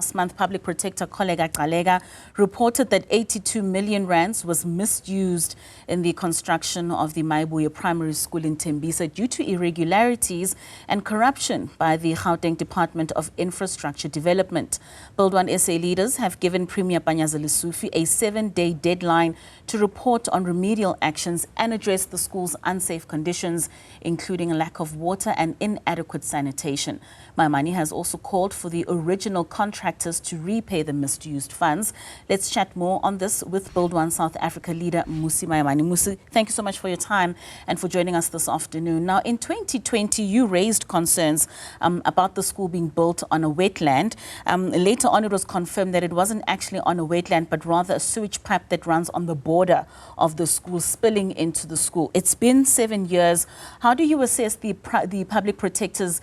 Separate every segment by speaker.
Speaker 1: Last month, Public Protector Kollega Kalega reported that 82 million rands was misused in the construction of the Mayibuye Primary School in Tembisa due to irregularities and corruption by the Gauteng Department of Infrastructure Development. Build One SA leaders have given Premier Panyaza Lesufi a 7-day deadline to report on remedial actions and address the school's unsafe conditions, including a lack of water and inadequate sanitation. Maimane has also called for the original contractors to repay the misused funds. Let's chat more on this with Build One South Africa leader Mmusi Maimane. Mmusi, thank you so much for your time and for joining us this afternoon. Now, in 2020, you raised concerns about the school being built on a wetland. Later on, it was confirmed that it wasn't actually on a wetland, but rather a sewage pipe that runs on the border of the school spilling into the school. It's been 7 years. How do you assess the public protector's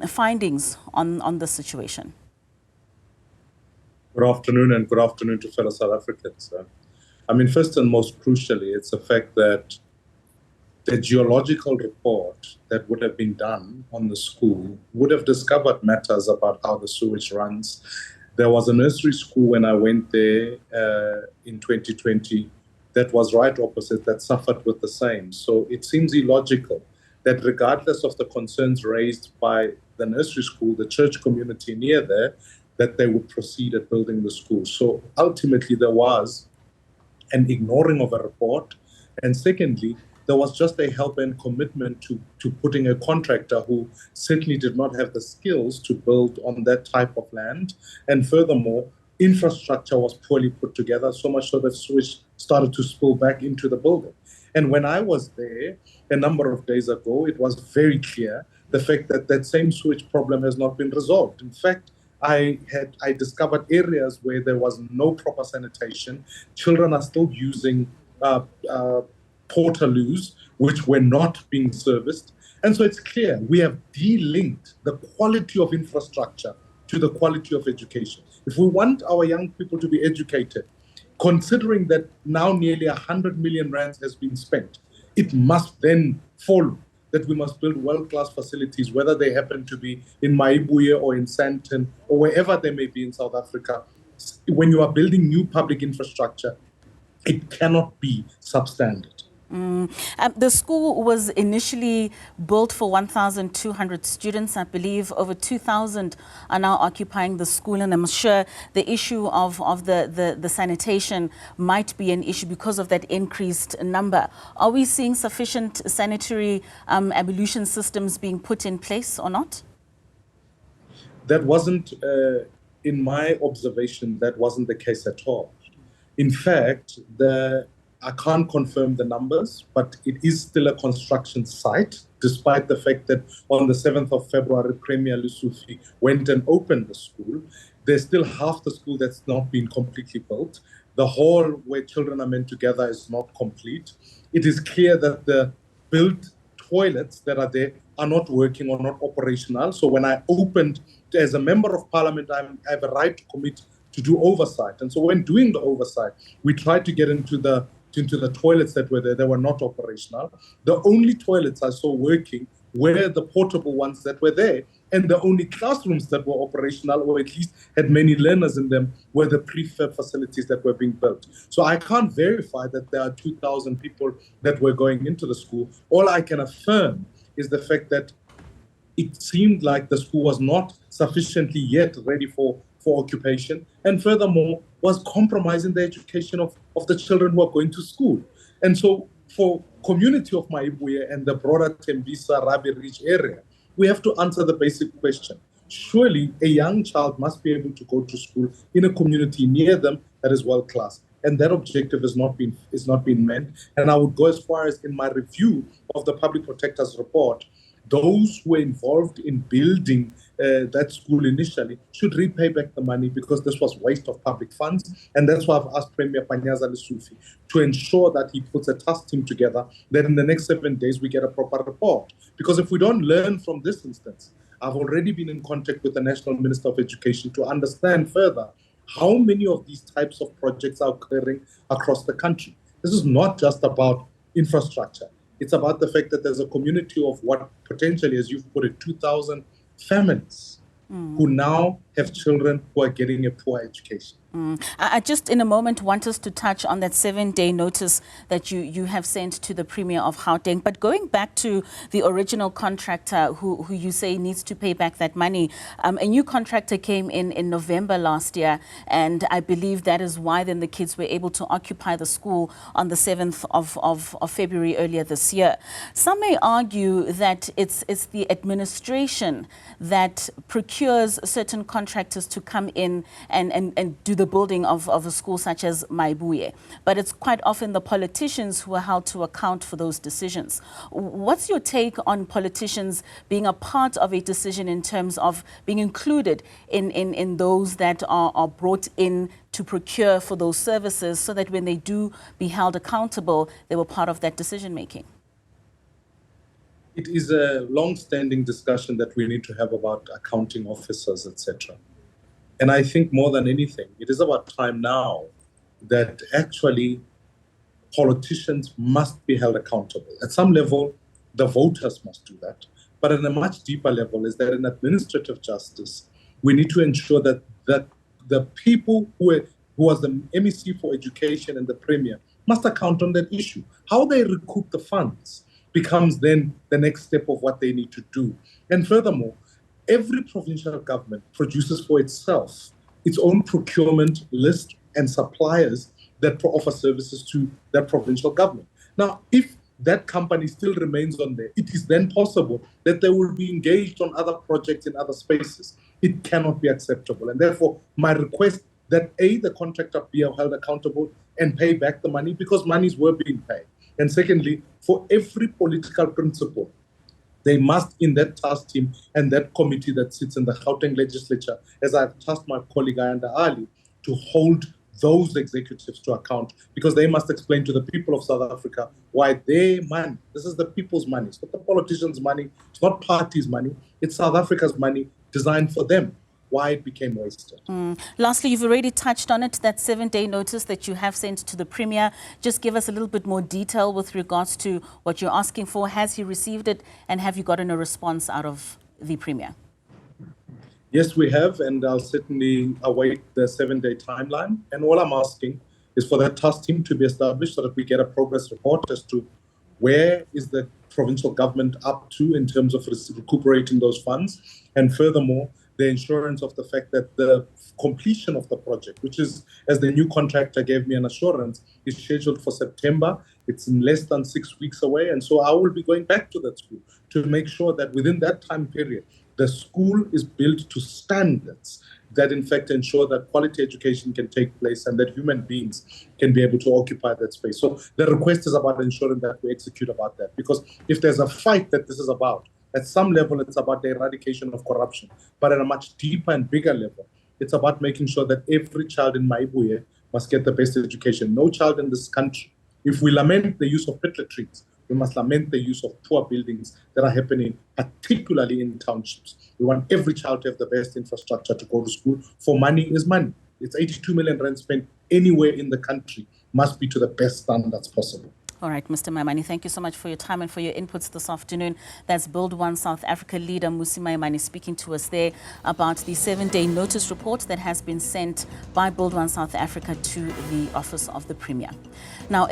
Speaker 1: findings on this situation?
Speaker 2: Good afternoon, and good afternoon to fellow South Africans. First and most crucially, it's the fact that the geological report that would have been done on the school would have discovered matters about how the sewage runs. There was a nursery school when I went there in 2020 that was right opposite that suffered with the same. So it seems illogical that regardless of the concerns raised by the nursery school, the church community near there, that they would proceed at building the school. So ultimately there was an ignoring of a report. And secondly, there was just a help and commitment to putting a contractor who certainly did not have the skills to build on that type of land. And furthermore, infrastructure was poorly put together, so much so that sewage started to spill back into the building. And when I was there a number of days ago, it was very clear the fact that that same sewage problem has not been resolved. In fact, I discovered areas where there was no proper sanitation. Children are still using portaloos, which were not being serviced. And so it's clear we have de-linked the quality of infrastructure to the quality of education. If we want our young people to be educated, considering that now nearly 100 million rands has been spent, it must then follow that we must build world-class facilities, whether they happen to be in Mayibuye or in Sandton or wherever they may be in South Africa. When you are building new public infrastructure, it cannot be substandard.
Speaker 1: The school was initially built for 1,200 students. I believe over 2,000 are now occupying the school, and I'm sure the issue of the sanitation might be an issue because of that increased number. Are we seeing sufficient sanitary ablution systems being put in place or not?
Speaker 2: That wasn't, in my observation, that wasn't the case at all. In fact, I can't confirm the numbers, but it is still a construction site, despite the fact that on the 7th of February, Premier Lesufi went and opened the school. There's still half the school that's not been completely built. The hall where children are meant to gather is not complete. It is clear that the built toilets that are there are not working or not operational. So when I opened, as a member of parliament, I have a right to commit to do oversight. And so when doing the oversight, we tried to get into the toilets that were there. They were not operational. The only toilets I saw working were the portable ones that were there. And the only classrooms that were operational, or at least had many learners in them, were the prefab facilities that were being built. So I can't verify that there are 2,000 people that were going into the school. All I can affirm is the fact that it seemed like the school was not sufficiently yet ready for occupation, and furthermore was compromising the education of the children who are going to school. And so for community of Mayibuye and the broader Tembisa, Rabi Ridge area, we have to answer the basic question. Surely a young child must be able to go to school in a community near them that is world class. And that objective is not being met. And I would go as far as, in my review of the Public Protector's report, those who were involved in building that school initially should repay back the money, because this was waste of public funds. And that's why I've asked Premier Panyaza Lesufi to ensure that he puts a task team together, that in the next 7 days we get a proper report. Because if we don't learn from this instance, I've already been in contact with the National Minister of Education to understand further how many of these types of projects are occurring across the country. This is not just about infrastructure. It's about the fact that there's a community of what potentially, as you've put it, 2,000 families who now have children who are getting a poor education.
Speaker 1: I just in a moment want us to touch on that 7-day notice that you have sent to the Premier of Gauteng. But going back to the original contractor who you say needs to pay back that money, a new contractor came in November last year, and I believe that is why then the kids were able to occupy the school on the 7th of February earlier this year. Some may argue that it's the administration that procures certain contractors to come in and do the building of a school such as Mayibuye. But it's quite often the politicians who are held to account for those decisions. What's your take on politicians being a part of a decision in terms of being included in those that are brought in to procure for those services, so that when they do be held accountable, they were part of that decision making?
Speaker 2: It is a long-standing discussion that we need to have about accounting officers, etc. And I think more than anything, it is about time now that actually politicians must be held accountable. At some level, the voters must do that. But at a much deeper level is that in administrative justice, we need to ensure that the people who was the MEC for Education and the Premier must account on that issue. How they recoup the funds becomes then the next step of what they need to do. And furthermore, every provincial government produces for itself its own procurement list and suppliers that offer services to that provincial government. Now, if that company still remains on there, it is then possible that they will be engaged on other projects in other spaces. It cannot be acceptable. And therefore, my request that A, the contractor be held accountable and pay back the money, because monies were being paid. And secondly, for every political principle, they must, in that task team and that committee that sits in the Gauteng legislature, as I've tasked my colleague Ayanda Ali, to hold those executives to account, because they must explain to the people of South Africa why their money, this is the people's money, it's not the politicians' money, it's not parties' money, it's South Africa's money designed for them, why it became wasted.
Speaker 1: Lastly, you've already touched on it, that 7-day notice that you have sent to the Premier. Just give us a little bit more detail with regards to what you're asking for. Has he received it, and have you gotten a response out of the Premier?
Speaker 2: Yes, we have, and I'll certainly await the 7-day timeline. And all I'm asking is for that task team to be established so that we get a progress report as to where is the provincial government up to in terms of recuperating those funds. And furthermore, the insurance of the fact that the completion of the project, which is, as the new contractor gave me an assurance, is scheduled for September. It's in less than 6 weeks away. And so I will be going back to that school to make sure that within that time period, the school is built to standards that in fact ensure that quality education can take place and that human beings can be able to occupy that space. So the request is about ensuring that we execute about that, because if there's a fight that this is about, at some level it's about the eradication of corruption, but at a much deeper and bigger level, it's about making sure that every child in Mayibuye must get the best education. No child in this country. If we lament the use of pitlet trees, we must lament the use of poor buildings that are happening, particularly in townships. We want every child to have the best infrastructure to go to school, for money is money. It's 82 million rand spent anywhere in the country, must be to the best standards possible.
Speaker 1: All right, Mr. Maimane, thank you so much for your time and for your inputs this afternoon. That's Build One South Africa leader Mmusi Maimane speaking to us there about the 7-day notice report that has been sent by Build One South Africa to the Office of the Premier. Now,